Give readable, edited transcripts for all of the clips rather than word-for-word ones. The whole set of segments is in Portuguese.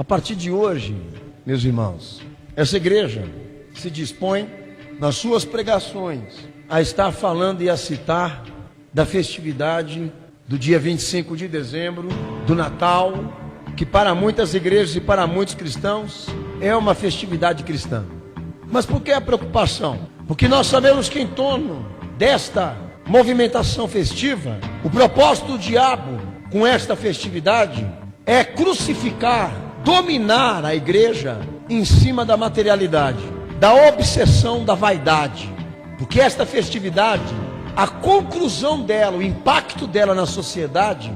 A partir de hoje, meus irmãos, essa igreja se dispõe, nas suas pregações, a estar falando e a citar da festividade do dia 25 de dezembro, do Natal, que para muitas igrejas e para muitos cristãos é uma festividade cristã. Mas por que a preocupação? Porque nós sabemos que em torno desta movimentação festiva, o propósito do diabo com esta festividade é crucificar, dominar a igreja em cima da materialidade, da obsessão da vaidade. Porque esta festividade, a conclusão dela, o impacto dela na sociedade,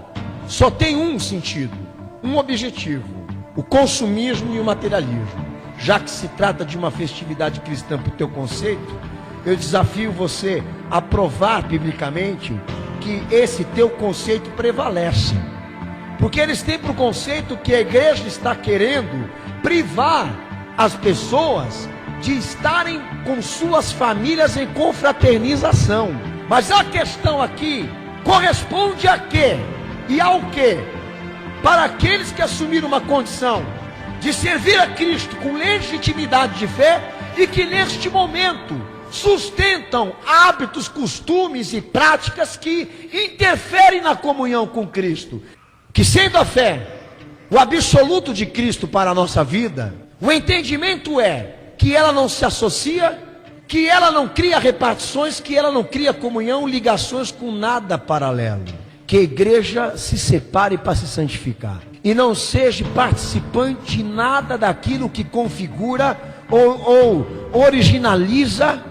só tem um sentido, um objetivo: o consumismo e o materialismo. Já que se trata de uma festividade cristã para o teu conceito, eu desafio você a provar biblicamente que esse teu conceito prevalece. Porque eles têm por conceito que a igreja está querendo privar as pessoas de estarem com suas famílias em confraternização. Mas a questão aqui corresponde a quê? E ao quê? Para aqueles que assumiram uma condição de servir a Cristo com legitimidade de fé e que neste momento sustentam hábitos, costumes e práticas que interferem na comunhão com Cristo. Que sendo a fé o absoluto de Cristo para a nossa vida, o entendimento é que ela não se associa, que ela não cria repartições, que ela não cria comunhão, ligações com nada paralelo. Que a igreja se separe para se santificar e não seja participante de nada daquilo que configura ou originaliza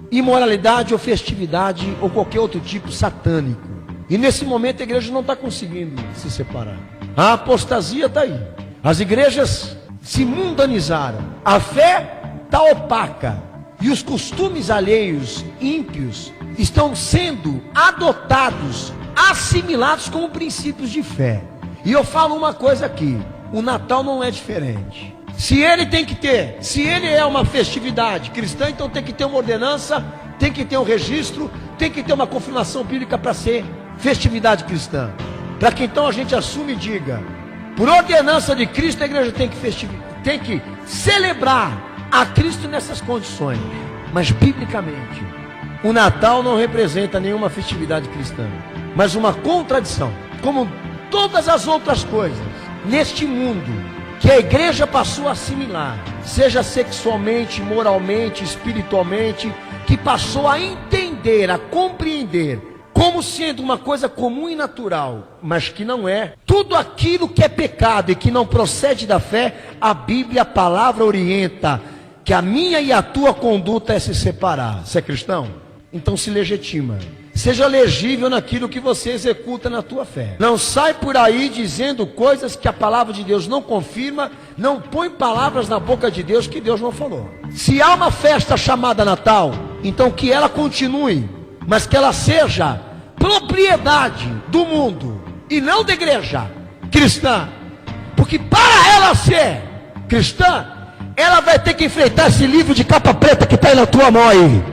imoralidade ou festividade ou qualquer outro tipo satânico. E nesse momento a igreja não está conseguindo se separar. A apostasia está aí. As igrejas se mundanizaram. A fé está opaca. E os costumes alheios, ímpios, estão sendo adotados, assimilados como princípios de fé. E eu falo uma coisa aqui: o Natal não é diferente. Se ele é uma festividade cristã, então tem que ter uma ordenança, tem que ter um registro, tem que ter uma confirmação bíblica para ser festividade cristã. Para que então a gente assume e diga: por ordenança de Cristo, a igreja tem que celebrar a Cristo nessas condições. Mas biblicamente, o Natal não representa nenhuma festividade cristã, mas uma contradição, como todas as outras coisas neste mundo que a igreja passou a assimilar, seja sexualmente, moralmente, espiritualmente, que passou a entender, a compreender como sendo uma coisa comum e natural, mas que não é. Tudo aquilo que é pecado e que não procede da fé, a Bíblia, a palavra orienta que a minha e a tua conduta é se separar. Você é cristão? Então se legitima. Seja legível naquilo que você executa na tua fé. Não sai por aí dizendo coisas que a palavra de Deus não confirma. Não põe palavras na boca de Deus que Deus não falou. Se há uma festa chamada Natal, então que ela continue, mas que ela seja propriedade do mundo e não da igreja cristã. Porque para ela ser cristã, ela vai ter que enfrentar esse livro de capa preta que está aí na tua mão aí.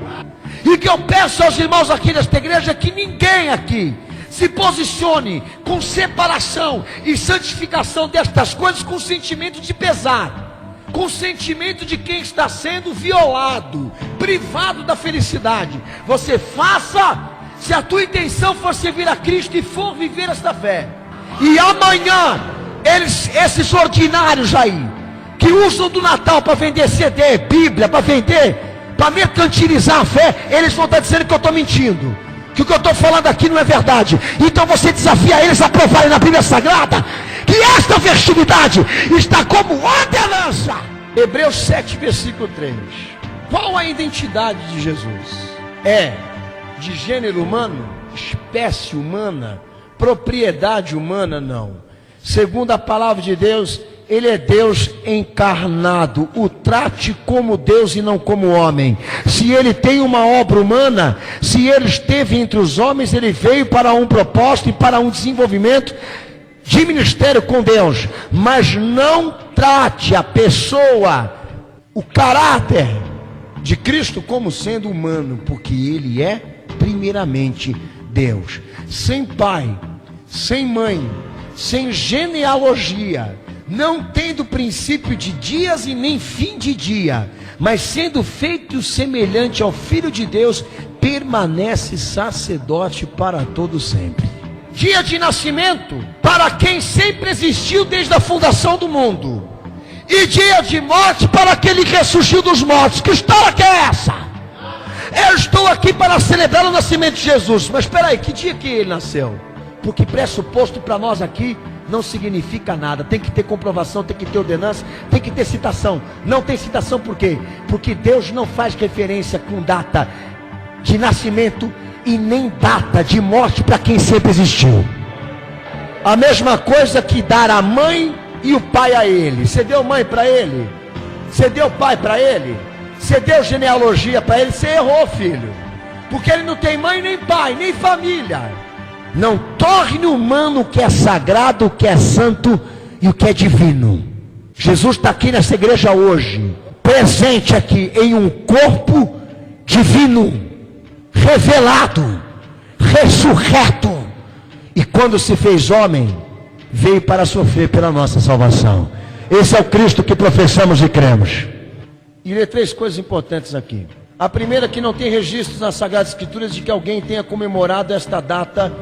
E que eu peço aos irmãos aqui desta igreja que ninguém aqui se posicione com separação e santificação destas coisas com sentimento de pesar, com sentimento de quem está sendo violado, privado da felicidade. Você faça se a tua intenção for servir a Cristo e for viver esta fé. E amanhã, esses ordinários aí, que usam do Natal para vender CD, Bíblia, para mercantilizar a fé, eles vão estar dizendo que eu estou mentindo, que o que eu estou falando aqui não é verdade. Então você desafia eles a provarem na Bíblia Sagrada que esta festividade está como ordenança. Hebreus 7, versículo 3. Qual a identidade de Jesus? É de gênero humano, espécie humana, propriedade humana? Não. Segundo a palavra de Deus, Ele é Deus encarnado. O trate como Deus e não como homem. Se Ele tem uma obra humana, se Ele esteve entre os homens, Ele veio para um propósito e para um desenvolvimento de ministério com Deus. Mas não trate a pessoa, o caráter de Cristo como sendo humano, porque Ele é primeiramente Deus. Sem pai, sem mãe, sem genealogia, não tendo princípio de dias e nem fim de dia, mas sendo feito semelhante ao Filho de Deus, permanece sacerdote para todo sempre. Dia de nascimento para quem sempre existiu desde a fundação do mundo, e dia de morte para aquele que ressurgiu dos mortos. Que história que é essa? Eu estou aqui para celebrar o nascimento de Jesus. Mas espera aí, que dia que ele nasceu? Porque pressuposto para nós aqui não significa nada. Tem que ter comprovação, tem que ter ordenança, tem que ter citação. Não tem citação por quê? Porque Deus não faz referência com data de nascimento e nem data de morte para quem sempre existiu. A mesma coisa que dar a mãe e o pai a ele. Você deu mãe para ele? Você deu pai para ele? Você deu genealogia para ele? Você errou, filho. Porque ele não tem mãe, nem pai, nem família. Não torne humano o que é sagrado, o que é santo e o que é divino. Jesus está aqui nessa igreja hoje, presente aqui em um corpo divino, revelado, ressurreto. E quando se fez homem, veio para sofrer pela nossa salvação. Esse é o Cristo que professamos e cremos. E ler 3 coisas importantes aqui. A primeira, que não tem registros nas Sagradas Escrituras de que alguém tenha comemorado esta data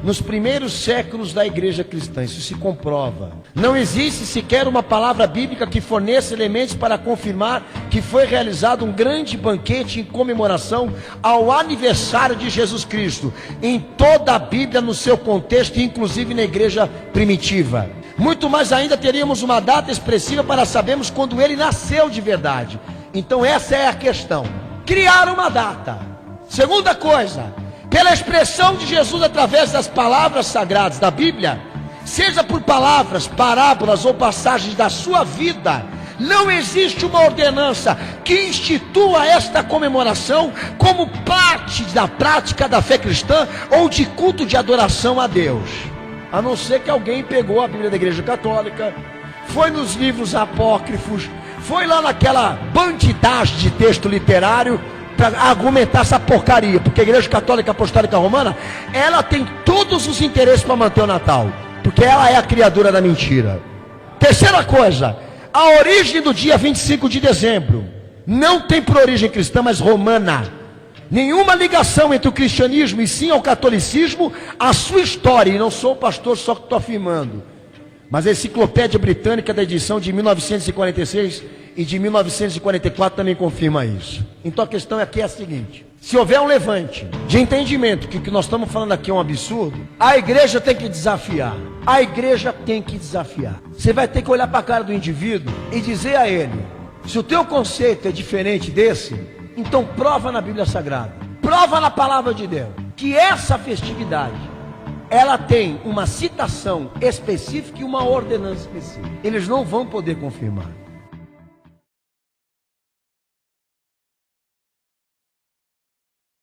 nos primeiros séculos da igreja cristã. Isso se comprova. Não existe sequer uma palavra bíblica que forneça elementos para confirmar que foi realizado um grande banquete em comemoração ao aniversário de Jesus Cristo, em toda a Bíblia, no seu contexto, inclusive na igreja primitiva. Muito mais ainda, teríamos uma data expressiva para sabermos quando ele nasceu de verdade. Então essa é a questão. Criar uma data. Segunda coisa, pela expressão de Jesus através das palavras sagradas da Bíblia, seja por palavras, parábolas ou passagens da sua vida, não existe uma ordenança que institua esta comemoração como parte da prática da fé cristã ou de culto de adoração a Deus. A não ser que alguém pegou a Bíblia da Igreja Católica, foi nos livros apócrifos, foi lá naquela bandidagem de texto literário para argumentar essa porcaria. Porque a Igreja Católica Apostólica Romana, ela tem todos os interesses para manter o Natal, porque ela é a criadora da mentira. Terceira coisa, a origem do dia 25 de dezembro não tem por origem cristã, mas romana. Nenhuma ligação entre o cristianismo e sim ao catolicismo, a sua história. E não sou o pastor só que estou afirmando, mas a Enciclopédia Britânica da edição de 1946 e de 1944 também confirma isso. Então a questão aqui é a seguinte: se houver um levante de entendimento que o que nós estamos falando aqui é um absurdo, a igreja tem que desafiar. A igreja tem que desafiar. Você vai ter que olhar para a cara do indivíduo e dizer a ele: se o teu conceito é diferente desse, então prova na Bíblia Sagrada, prova na palavra de Deus, que essa festividade, ela tem uma citação específica e uma ordenança específica. Eles não vão poder confirmar.